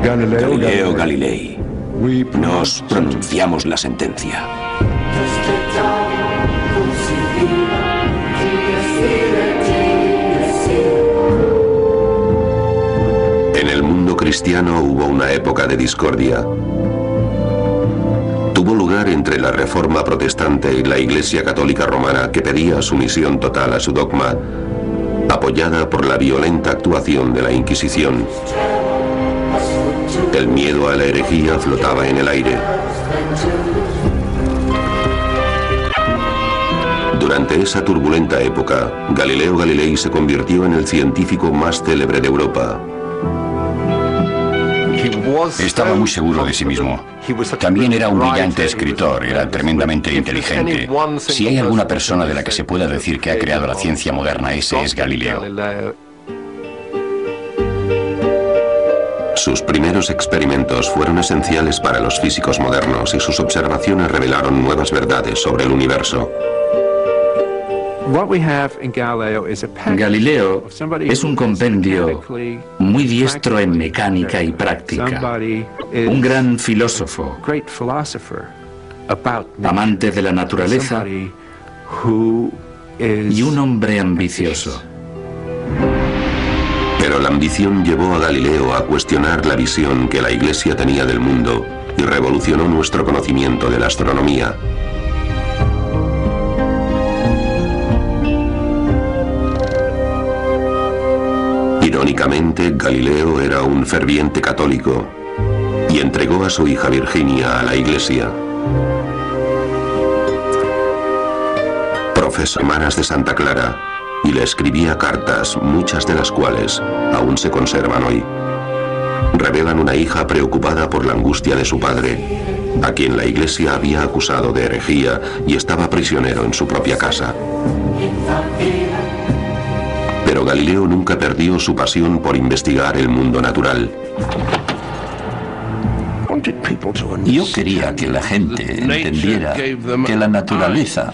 Galileo Galilei, nos pronunciamos la sentencia. En el mundo cristiano hubo una época de discordia. Tuvo lugar entre la Reforma protestante y la Iglesia Católica Romana, que pedía sumisión total a su dogma, apoyada por la violenta actuación de la Inquisición. El miedo a la herejía flotaba en el aire. Durante esa turbulenta época, Galileo Galilei se convirtió en el científico más célebre de Europa. Estaba muy seguro de sí mismo. También era un brillante escritor, era tremendamente inteligente. Si hay alguna persona de la que se pueda decir que ha creado la ciencia moderna, ese es Galileo. Sus primeros experimentos fueron esenciales para los físicos modernos y sus observaciones revelaron nuevas verdades sobre el universo. Galileo es un compendio muy diestro en mecánica y práctica, un gran filósofo, amante de la naturaleza y un hombre ambicioso. Pero la ambición llevó a Galileo a cuestionar la visión que la Iglesia tenía del mundo y revolucionó nuestro conocimiento de la astronomía. Irónicamente, Galileo era un ferviente católico y entregó a su hija Virginia a la Iglesia. Profesó hermanas de Santa Clara y le escribía cartas, muchas de las cuales aún se conservan hoy. Revelan una hija preocupada por la angustia de su padre, a quien la Iglesia había acusado de herejía y estaba prisionero en su propia casa. Pero Galileo nunca perdió su pasión por investigar el mundo natural. Yo quería que la gente entendiera que la naturaleza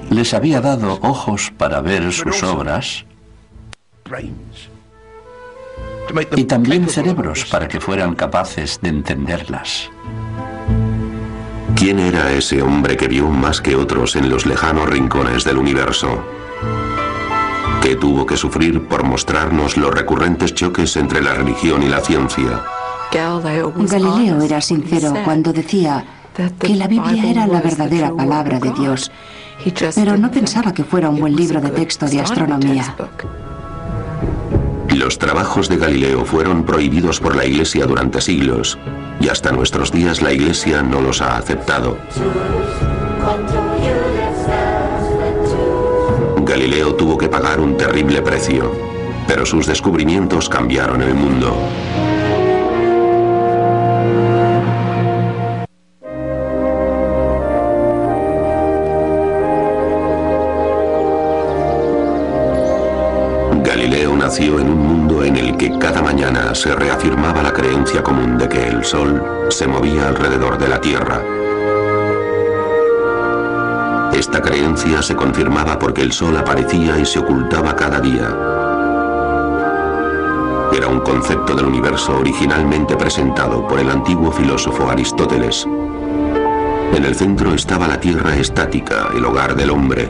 les había dado ojos para ver sus obras y también cerebros para que fueran capaces de entenderlas. ¿Quién era ese hombre que vio más que otros en los lejanos rincones del universo? Que tuvo que sufrir por mostrarnos los recurrentes choques entre la religión y la ciencia. Galileo era sincero cuando decía que la Biblia era la verdadera palabra de Dios, pero no pensaba que fuera un buen libro de texto de astronomía. Los trabajos de Galileo fueron prohibidos por la Iglesia durante siglos, y hasta nuestros días la Iglesia no los ha aceptado. Galileo tuvo que pagar un terrible precio, pero sus descubrimientos cambiaron el mundo. Galileo nació en un mundo en el que cada mañana se reafirmaba la creencia común de que el Sol se movía alrededor de la Tierra. Esta creencia se confirmaba porque el Sol aparecía y se ocultaba cada día. Era un concepto del universo originalmente presentado por el antiguo filósofo Aristóteles. En el centro estaba la Tierra estática, el hogar del hombre.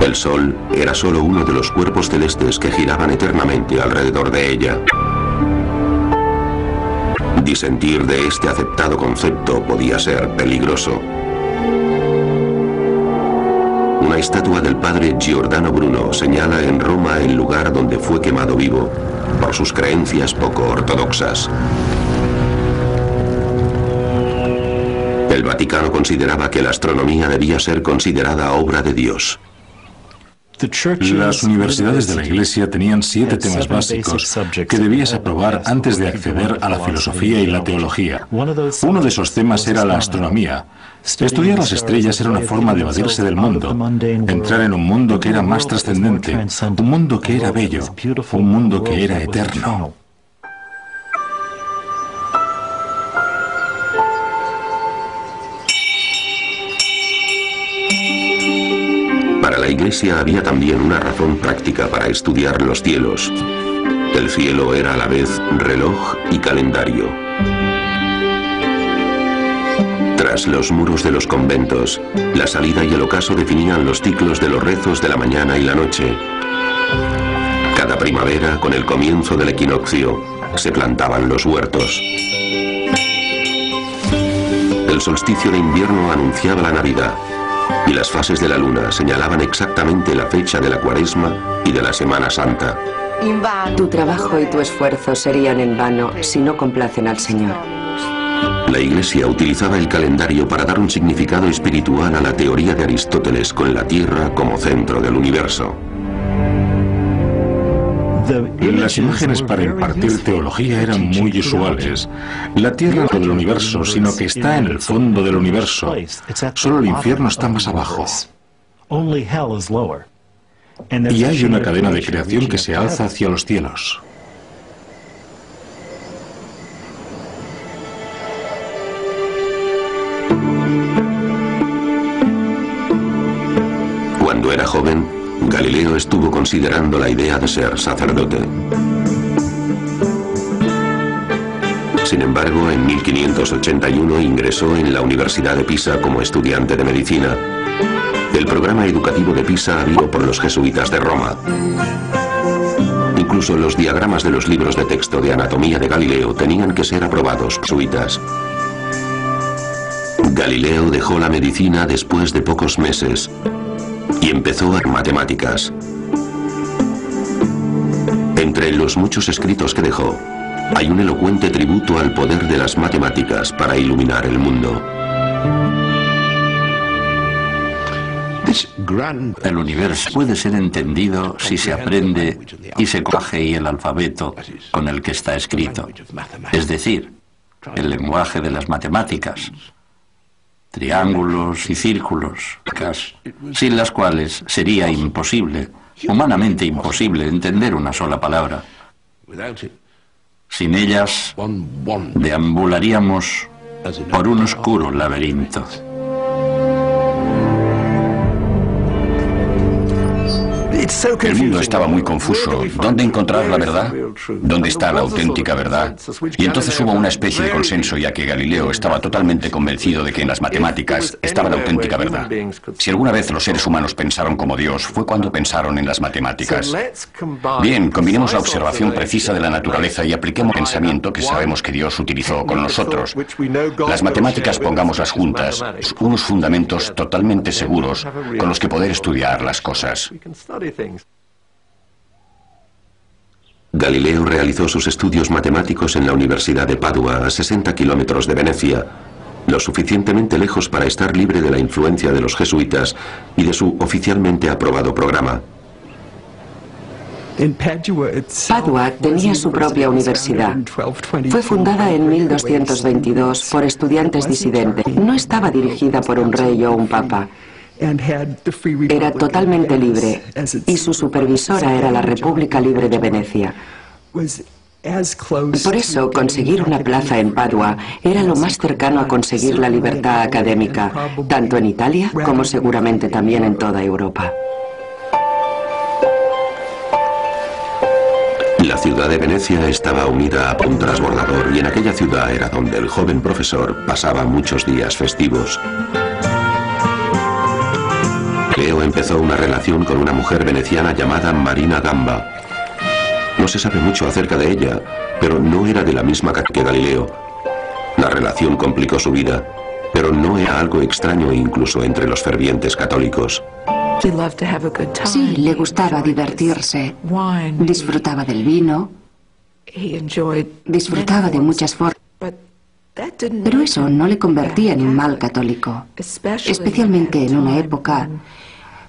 El Sol era solo uno de los cuerpos celestes que giraban eternamente alrededor de ella. Disentir de este aceptado concepto podía ser peligroso. Una estatua del padre Giordano Bruno señala en Roma el lugar donde fue quemado vivo, por sus creencias poco ortodoxas. El Vaticano consideraba que la astronomía debía ser considerada obra de Dios. Las universidades de la Iglesia tenían 7 temas básicos que debías aprobar antes de acceder a la filosofía y la teología. Uno de esos temas era la astronomía. Estudiar las estrellas era una forma de evadirse del mundo, entrar en un mundo que era más trascendente, un mundo que era bello, un mundo que era eterno. Para la Iglesia había también una razón práctica para estudiar los cielos. El cielo era a la vez reloj y calendario. Tras los muros de los conventos, la salida y el ocaso definían los ciclos de los rezos de la mañana y la noche. Cada primavera, con el comienzo del equinoccio, se plantaban los huertos. El solsticio de invierno anunciaba la Navidad, y las fases de la luna señalaban exactamente la fecha de la Cuaresma y de la Semana Santa. Tu trabajo y tu esfuerzo serían en vano si no complacen al Señor. La Iglesia utilizaba el calendario para dar un significado espiritual a la teoría de Aristóteles con la Tierra como centro del universo. Las imágenes para impartir teología eran muy usuales. La Tierra no del universo, sino que está en el fondo del universo. Solo el infierno está más abajo. Y hay una cadena de creación que se alza hacia los cielos. Cuando era joven, Galileo estuvo considerando la idea de ser sacerdote. Sin embargo, en 1581 ingresó en la Universidad de Pisa como estudiante de medicina. El programa educativo de Pisa habido por los jesuitas de Roma. Incluso los diagramas de los libros de texto de anatomía de Galileo tenían que ser aprobados por jesuitas. Galileo dejó la medicina después de pocos meses y empezó a matemáticas. Entre los muchos escritos que dejó, hay un elocuente tributo al poder de las matemáticas para iluminar el mundo. El universo puede ser entendido si se aprende y se coge el alfabeto con el que está escrito, es decir, el lenguaje de las matemáticas, triángulos y círculos, sin las cuales sería imposible, humanamente imposible, entender una sola palabra. Sin ellas, deambularíamos por un oscuro laberinto. El mundo estaba muy confuso. ¿Dónde encontrar la verdad? ¿Dónde está la auténtica verdad? Y entonces hubo una especie de consenso, ya que Galileo estaba totalmente convencido de que en las matemáticas estaba la auténtica verdad. Si alguna vez los seres humanos pensaron como Dios, fue cuando pensaron en las matemáticas. Bien, combinemos la observación precisa de la naturaleza y apliquemos el pensamiento que sabemos que Dios utilizó con nosotros. Las matemáticas pongámoslas juntas, unos fundamentos totalmente seguros con los que poder estudiar las cosas. Galileo realizó sus estudios matemáticos en la Universidad de Padua, a 60 kilómetros de Venecia, lo suficientemente lejos para estar libre de la influencia de los jesuitas y de su oficialmente aprobado programa. Padua tenía su propia universidad. Fue fundada en 1222 por estudiantes disidentes. No estaba dirigida por un rey o un papa. Era totalmente libre y su supervisora era la República Libre de Venecia. Por eso, conseguir una plaza en Padua era lo más cercano a conseguir la libertad académica, tanto en Italia como seguramente también en toda Europa. La ciudad de Venecia estaba unida a un transbordador y en aquella ciudad era donde el joven profesor pasaba muchos días festivos. Leo empezó una relación con una mujer veneciana llamada Marina Gamba. No se sabe mucho acerca de ella, pero no era de la misma que Galileo. La relación complicó su vida, pero no era algo extraño incluso entre los fervientes católicos. Sí, le gustaba divertirse. Disfrutaba del vino. Disfrutaba de muchas formas. Pero eso no le convertía en un mal católico, especialmente en una época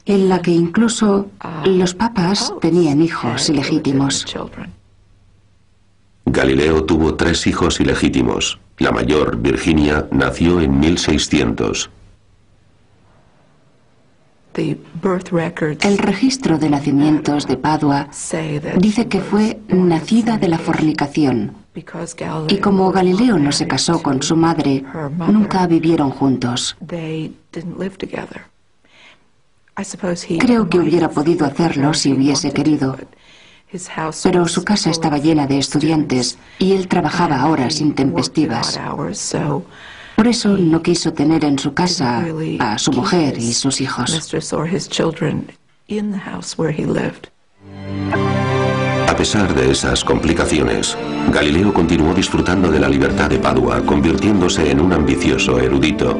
en la que incluso los papas tenían hijos ilegítimos. Galileo tuvo 3 hijos ilegítimos. La mayor, Virginia, nació en 1600. El registro de nacimientos de Padua dice que fue nacida de la fornicación. Y como Galileo no se casó con su madre, nunca vivieron juntos. Creo que hubiera podido hacerlo si hubiese querido, Pero su casa estaba llena de estudiantes y él trabajaba a horas intempestivas. Por eso no quiso tener en su casa a su mujer y sus hijos. A pesar de esas complicaciones, Galileo continuó disfrutando de la libertad de Padua, convirtiéndose en un ambicioso erudito